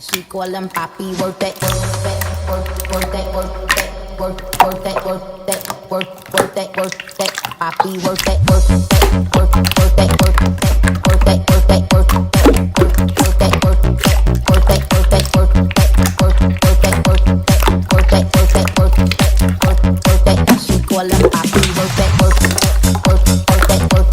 She call him papi, work that, work that, work that, work that, work that, work that, work that, work that, papi, work that, work that, work that, work that, work that, work that, work that, work that, work that, work that, work that, work that, work that, work that, work that, work that. She call him papi, work that, work that, work that, work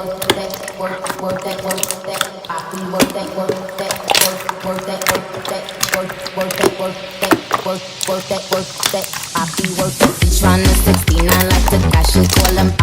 that, work that, work that, work that, work that, work that, work that, work that. Trying to 69 like the guy, she call him